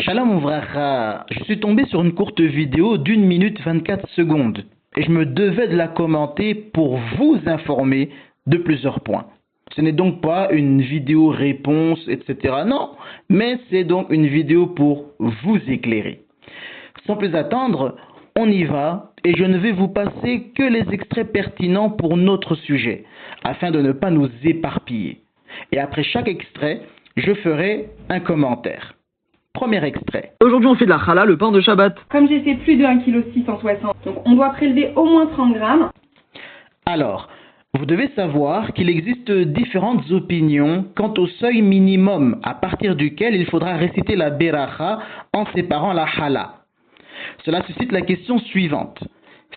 Shalom Ouvracha, je suis tombé sur une courte vidéo d'1 minute 24 secondes et je me devais de la commenter pour vous informer de plusieurs points. Ce n'est donc pas une vidéo réponse, etc. Non, mais c'est donc une vidéo pour vous éclairer. Sans plus attendre, on y va et je ne vais vous passer que les extraits pertinents pour notre sujet, afin de ne pas nous éparpiller. Et après chaque extrait, je ferai un commentaire. Premier extrait. Aujourd'hui, on fait de la challah, le pain de Shabbat. Comme j'ai fait plus de 1,660 kg, donc on doit prélever au moins 30 grammes. Alors, vous devez savoir qu'il existe différentes opinions quant au seuil minimum à partir duquel il faudra réciter la beracha en séparant la challah. Cela suscite la question suivante.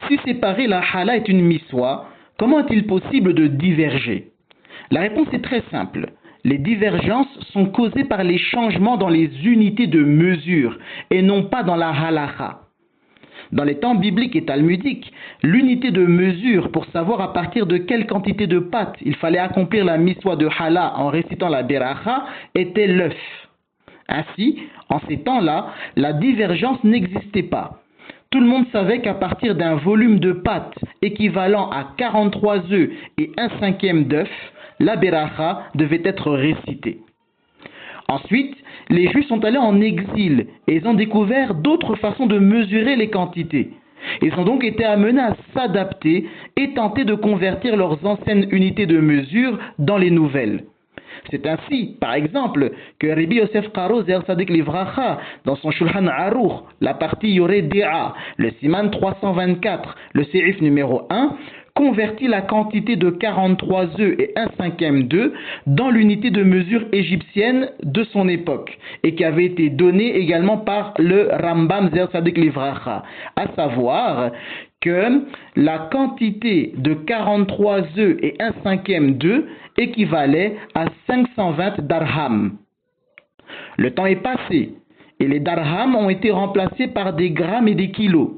Si séparer la challah est une miswa, comment est-il possible de diverger? La réponse est très simple. Les divergences sont causées par les changements dans les unités de mesure et non pas dans la halakha. Dans les temps bibliques et talmudiques, l'unité de mesure pour savoir à partir de quelle quantité de pâte il fallait accomplir la miswa de challah en récitant la beracha était l'œuf. Ainsi, en ces temps-là, la divergence n'existait pas. Tout le monde savait qu'à partir d'un volume de pâte équivalent à 43 œufs et 1/5 d'œuf, la beracha devait être récitée. Ensuite, les Juifs sont allés en exil et ils ont découvert d'autres façons de mesurer les quantités. Ils ont donc été amenés à s'adapter et tenter de convertir leurs anciennes unités de mesure dans les nouvelles. C'est ainsi, par exemple, que Rabbi Yosef Karo Zeher Tzadik Livracha, dans son Shulchan Aruch, la partie Yoreh De'a, le Siman 324, le Seif numéro 1, convertit la quantité de 43 œufs et 1/5 d'œufs dans l'unité de mesure égyptienne de son époque et qui avait été donnée également par le Rambam Zeher Tzadik Livracha, à savoir que la quantité de 43 œufs et 1/5 d'œufs équivalait à 520 darhams. Le temps est passé et les darhams ont été remplacés par des grammes et des kilos.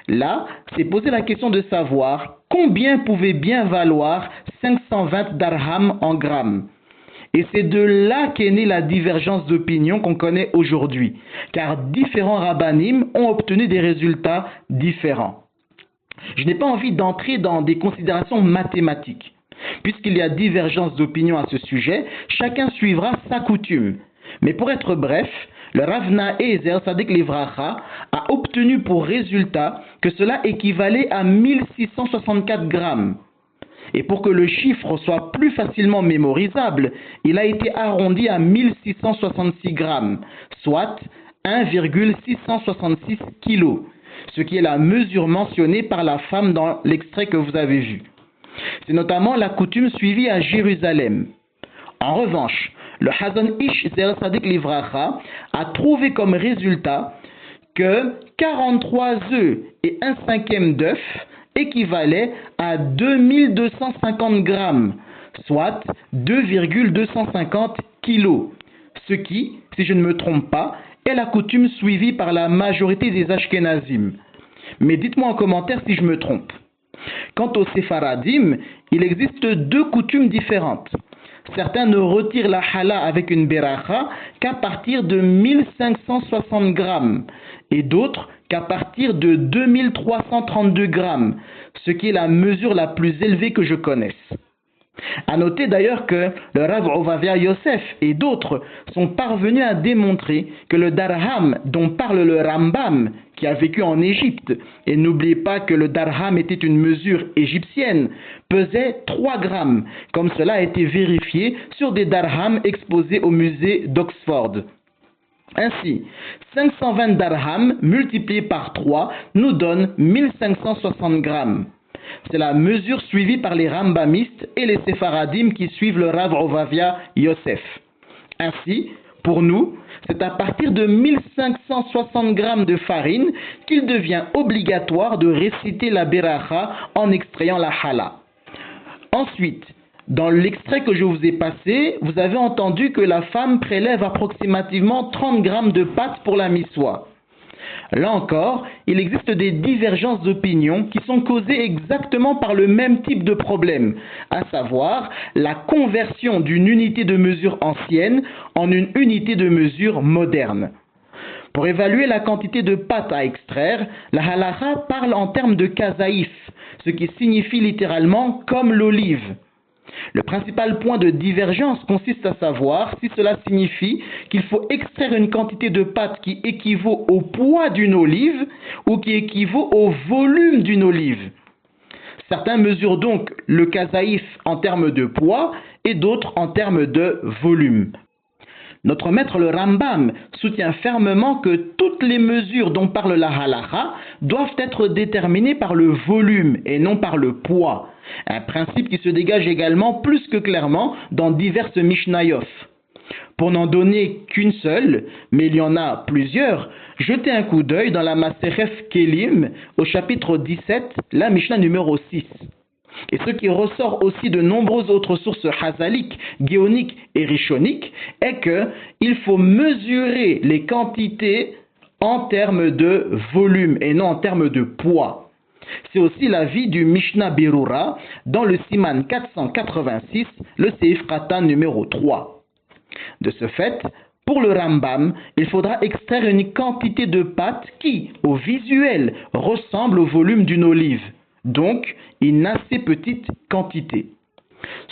Là, c'est posé la question de savoir combien pouvait bien valoir 520 darhams en grammes. Et c'est de là qu'est née la divergence d'opinion qu'on connaît aujourd'hui, car différents rabbanim ont obtenu des résultats différents. Je n'ai pas envie d'entrer dans des considérations mathématiques. Puisqu'il y a divergence d'opinion à ce sujet, chacun suivra sa coutume. Mais pour être bref, le Rav Nae Zeher Tzadik Livracha a obtenu pour résultat que cela équivalait à 1664 grammes. Et pour que le chiffre soit plus facilement mémorisable, il a été arrondi à 1666 grammes, soit 1,666 kilos, ce qui est la mesure mentionnée par la femme dans l'extrait que vous avez vu. C'est notamment la coutume suivie à Jérusalem. En revanche, le Hazon Ish Zeher Tzadik Livracha a trouvé comme résultat que 43 œufs et 1/5 d'œuf équivalaient à 2250 grammes, soit 2,250 kilos, ce qui, si je ne me trompe pas, est la coutume suivie par la majorité des Ashkenazim. Mais dites-moi en commentaire si je me trompe. Quant aux Séfaradim, il existe deux coutumes différentes. Certains ne retirent la challah avec une beracha qu'à partir de 1560 grammes et d'autres qu'à partir de 2332 grammes, ce qui est la mesure la plus élevée que je connaisse. A noter d'ailleurs que le Rav Ovavia Yosef et d'autres sont parvenus à démontrer que le darham dont parle le Rambam, qui a vécu en Égypte, et n'oubliez pas que le darham était une mesure égyptienne, pesait 3 grammes, comme cela a été vérifié sur des darhams exposés au musée d'Oxford. Ainsi, 520 darhams multipliés par 3 nous donne 1560 grammes. C'est la mesure suivie par les Rambamistes et les Séfaradim qui suivent le Rav Ovavia Yosef. Ainsi, pour nous, c'est à partir de 1560 grammes de farine qu'il devient obligatoire de réciter la beracha en extrayant la challah. Ensuite, dans l'extrait que je vous ai passé, vous avez entendu que la femme prélève approximativement 30 grammes de pâte pour la miswa. Là encore, il existe des divergences d'opinion qui sont causées exactement par le même type de problème, à savoir la conversion d'une unité de mesure ancienne en une unité de mesure moderne. Pour évaluer la quantité de pâte à extraire, la halakha parle en termes de kazaïf, ce qui signifie littéralement comme l'olive. Le principal point de divergence consiste à savoir si cela signifie qu'il faut extraire une quantité de pâte qui équivaut au poids d'une olive ou qui équivaut au volume d'une olive. Certains mesurent donc le kazaïf en termes de poids et d'autres en termes de volume. Notre maître le Rambam soutient fermement que toutes les mesures dont parle la halakha doivent être déterminées par le volume et non par le poids. Un principe qui se dégage également plus que clairement dans diverses Mishnayot. Pour n'en donner qu'une seule, mais il y en a plusieurs, jetez un coup d'œil dans la Maseref Kelim au chapitre 17, la Mishnah numéro 6. Et ce qui ressort aussi de nombreuses autres sources chazaliques, géoniques et rishoniques est qu'il faut mesurer les quantités en termes de volume et non en termes de poids. C'est aussi l'avis du Mishnah Berura dans le Siman 486, le Seif Katan numéro 3. De ce fait, pour le Rambam, il faudra extraire une quantité de pâte qui, au visuel, ressemble au volume d'une olive. Donc une assez petite quantité.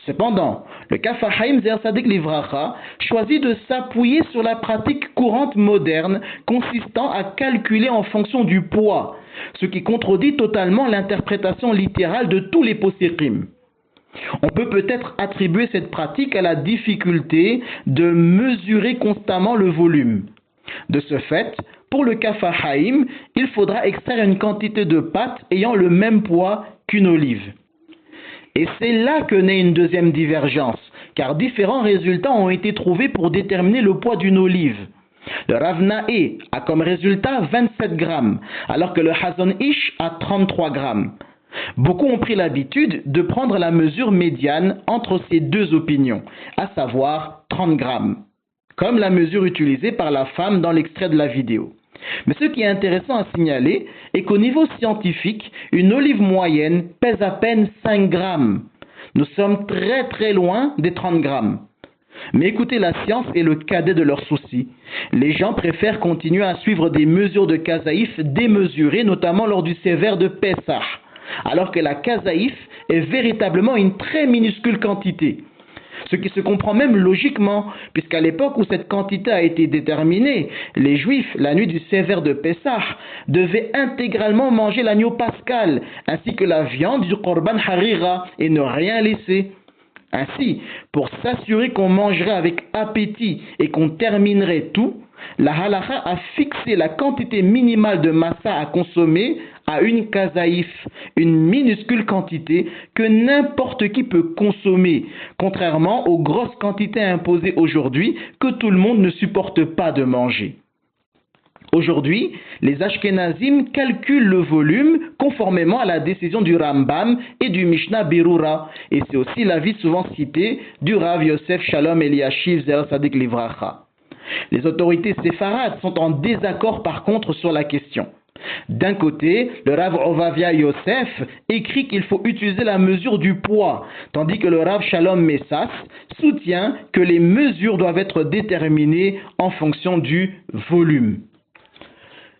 Cependant, le Kaf HaChaim Ze'er Tzadik Livracha choisit de s'appuyer sur la pratique courante moderne consistant à calculer en fonction du poids, ce qui contredit totalement l'interprétation littérale de tous les posérim. On peut peut-être attribuer cette pratique à la difficulté de mesurer constamment le volume. De ce fait, pour le Kaf HaChaim, il faudra extraire une quantité de pâte ayant le même poids qu'une olive. Et c'est là que naît une deuxième divergence, car différents résultats ont été trouvés pour déterminer le poids d'une olive. Le Rav Na'é a comme résultat 27 grammes, alors que le Hazon Ish a 33 grammes. Beaucoup ont pris l'habitude de prendre la mesure médiane entre ces deux opinions, à savoir 30 grammes, comme la mesure utilisée par la femme dans l'extrait de la vidéo. Mais ce qui est intéressant à signaler est qu'au niveau scientifique, une olive moyenne pèse à peine 5 grammes. Nous sommes très très loin des 30 grammes. Mais écoutez, la science est le cadet de leurs soucis. Les gens préfèrent continuer à suivre des mesures de kazaïf démesurées, notamment lors du sévère de Pessah, alors que la kazaïf est véritablement une très minuscule quantité. Ce qui se comprend même logiquement, puisqu'à l'époque où cette quantité a été déterminée, les Juifs, la nuit du sévère de Pessah, devaient intégralement manger l'agneau pascal, ainsi que la viande du Korban Harira, et ne rien laisser. Ainsi, pour s'assurer qu'on mangerait avec appétit et qu'on terminerait tout, la halakha a fixé la quantité minimale de massa à consommer à une kazaïf, une minuscule quantité que n'importe qui peut consommer, contrairement aux grosses quantités imposées aujourd'hui que tout le monde ne supporte pas de manger. Aujourd'hui, les Ashkenazim calculent le volume conformément à la décision du Rambam et du Mishnah Berura, et c'est aussi l'avis souvent cité du Rav Yosef Shalom Eliashiv Ze'er Tzadik Livracha. Les autorités séfarades sont en désaccord par contre sur la question. D'un côté, le Rav Ovavia Yosef écrit qu'il faut utiliser la mesure du poids, tandis que le Rav Shalom Messas soutient que les mesures doivent être déterminées en fonction du volume.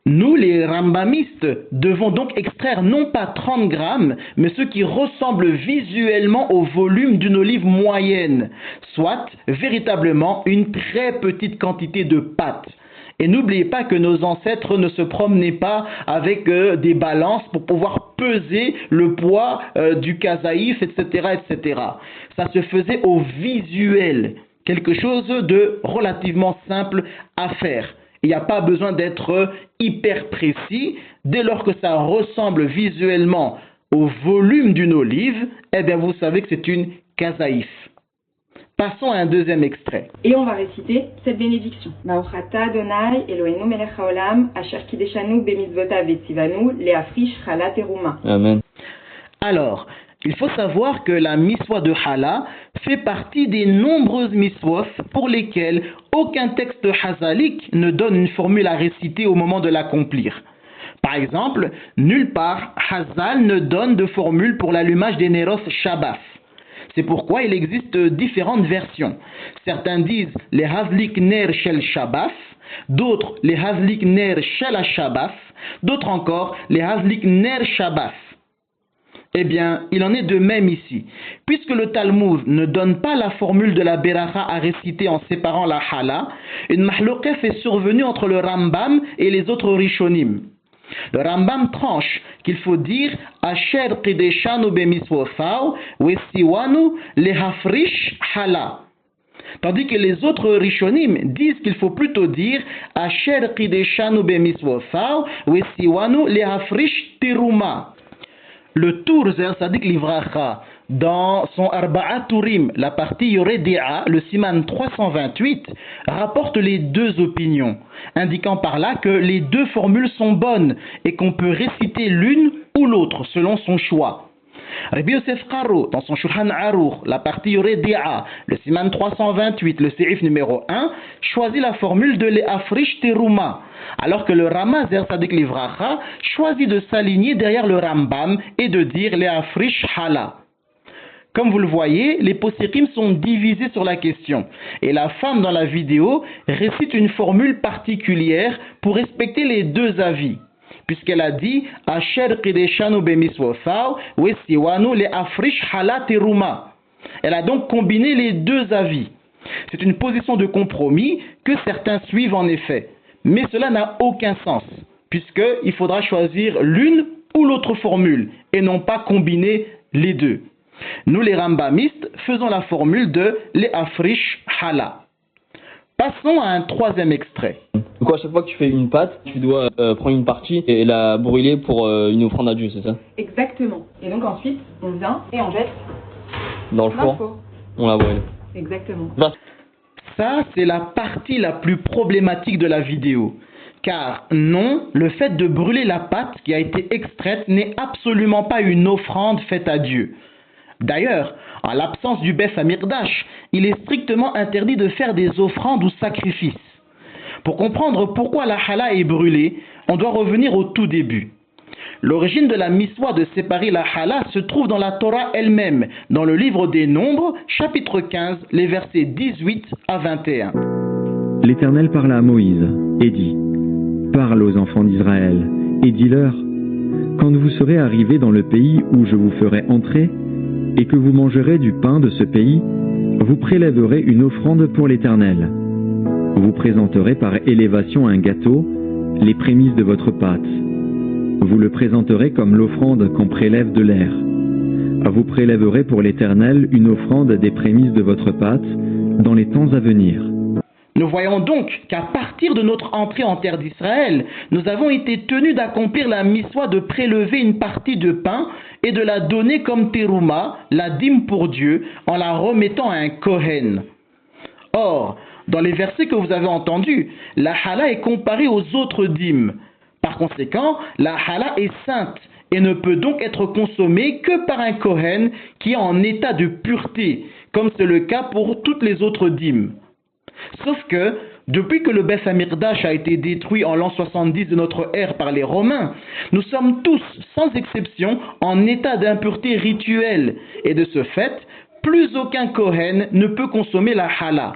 Nous, les rambamistes, devons donc extraire non pas 30 grammes, mais ce qui ressemble visuellement au volume d'une olive moyenne, soit véritablement une très petite quantité de pâte. Et n'oubliez pas que nos ancêtres ne se promenaient pas avec des balances pour pouvoir peser le poids du kazaïf, etc., etc. Ça se faisait au visuel, quelque chose de relativement simple à faire. Il n'y a pas besoin d'être hyper précis. Dès lors que ça ressemble visuellement au volume d'une olive, eh bien vous savez que c'est une kazaïf. Passons à un deuxième extrait. Et on va réciter cette bénédiction. Baruchata Adonai Eloheinu melech haolam asher kideshanu bemitzvotav vetzivanu leafrish chala teruma. Amen. Alors, il faut savoir que la miswa de Hala fait partie des nombreuses miswot pour lesquelles aucun texte chazalique ne donne une formule à réciter au moment de l'accomplir. Par exemple, nulle part Hazal ne donne de formule pour l'allumage des Neros Shabbat. C'est pourquoi il existe différentes versions. Certains disent les Havlik Ner Shel Shabbat, d'autres les Hazlik Ner Shel Shabbat, d'autres encore les Hazlik Ner Shabbat. Eh bien, il en est de même ici. Puisque le Talmud ne donne pas la formule de la Beracha à réciter en séparant la Hala, une mahloukef est survenue entre le Rambam et les autres Rishonim. Le Rambam tranche qu'il faut dire Asher Qideshanu Bemiswofau Wesiwanu Lehafrish Hala. Tandis que les autres Rishonim disent qu'il faut plutôt dire Asher Qideshanu Bemiswofau Wesiwanu Lehafrish Tiruma. Le Tour Zer Sadik Livracha, dans son Arba'a Turim, la partie Yoredea, le Siman 328, rapporte les deux opinions, indiquant par là que les deux formules sont bonnes et qu'on peut réciter l'une ou l'autre selon son choix. Rabbi Yosef Karo, dans son Shulchan Aruch, la partie Yoredea, le Siman 328, le Seif numéro 1, choisit la formule de Le'afrish Teruma, alors que le Rama Zer Sadik Livracha choisit de s'aligner derrière le Rambam et de dire Le'afrish Hala. Comme vous le voyez, les possékim sont divisés sur la question, et la femme dans la vidéo récite une formule particulière pour respecter les deux avis, puisqu'elle a dit Asher Qideshanu Bemiswofau Wesiwanu Le'afrish Hala Teruma. Elle a donc combiné les deux avis. C'est une position de compromis que certains suivent en effet, mais cela n'a aucun sens, puisqu'il faudra choisir l'une ou l'autre formule, et non pas combiner les deux. Nous les Rambamistes faisons la formule de Le'afrish Hala. Passons à un troisième extrait. Donc à chaque fois que tu fais une pâte, tu dois prendre une partie et la brûler pour une offrande à Dieu, c'est ça? Exactement. Et donc ensuite, on vient et on jette Dans le four, on la brûle. Exactement. Ça, c'est la partie la plus problématique de la vidéo. Car non, le fait de brûler la pâte qui a été extraite n'est absolument pas une offrande faite à Dieu. D'ailleurs, en l'absence du Beth Amikdash, il est strictement interdit de faire des offrandes ou sacrifices. Pour comprendre pourquoi la hala est brûlée, on doit revenir au tout début. L'origine de la miswa de séparer la hala se trouve dans la Torah elle-même, dans le livre des Nombres, chapitre 15, les versets 18 à 21. L'Éternel parla à Moïse et dit : Parle aux enfants d'Israël et dis-leur : Quand vous serez arrivés dans le pays où je vous ferai entrer, et que vous mangerez du pain de ce pays, vous prélèverez une offrande pour l'Éternel. Vous présenterez par élévation un gâteau, les prémices de votre pâte. Vous le présenterez comme l'offrande qu'on prélève de l'air. Vous prélèverez pour l'Éternel une offrande des prémices de votre pâte dans les temps à venir. Nous voyons donc qu'à partir de notre entrée en terre d'Israël, nous avons été tenus d'accomplir la miswa de prélever une partie de pain et de la donner comme terouma, la dîme pour Dieu, en la remettant à un kohen. Or, dans les versets que vous avez entendus, la hala est comparée aux autres dîmes. Par conséquent, la hala est sainte et ne peut donc être consommée que par un kohen qui est en état de pureté, comme c'est le cas pour toutes les autres dîmes. Sauf que, depuis que le Beth Amikdash a été détruit en l'an 70 de notre ère par les Romains, nous sommes tous, sans exception, en état d'impureté rituelle, et de ce fait, plus aucun Kohen ne peut consommer la hala.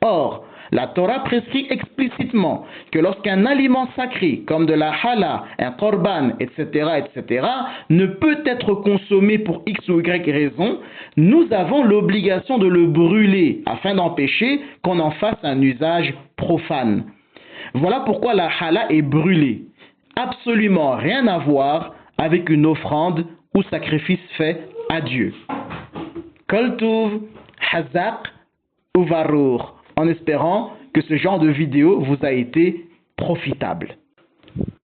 Or, la Torah prescrit explicitement que lorsqu'un aliment sacré, comme de la hala, un korban, etc., ne peut être consommé pour X ou Y raison, nous avons l'obligation de le brûler afin d'empêcher qu'on en fasse un usage profane. Voilà pourquoi la hala est brûlée. Absolument rien à voir avec une offrande ou sacrifice fait à Dieu. Kol Tuv, Hazak ou Varour, en espérant que ce genre de vidéo vous a été profitable.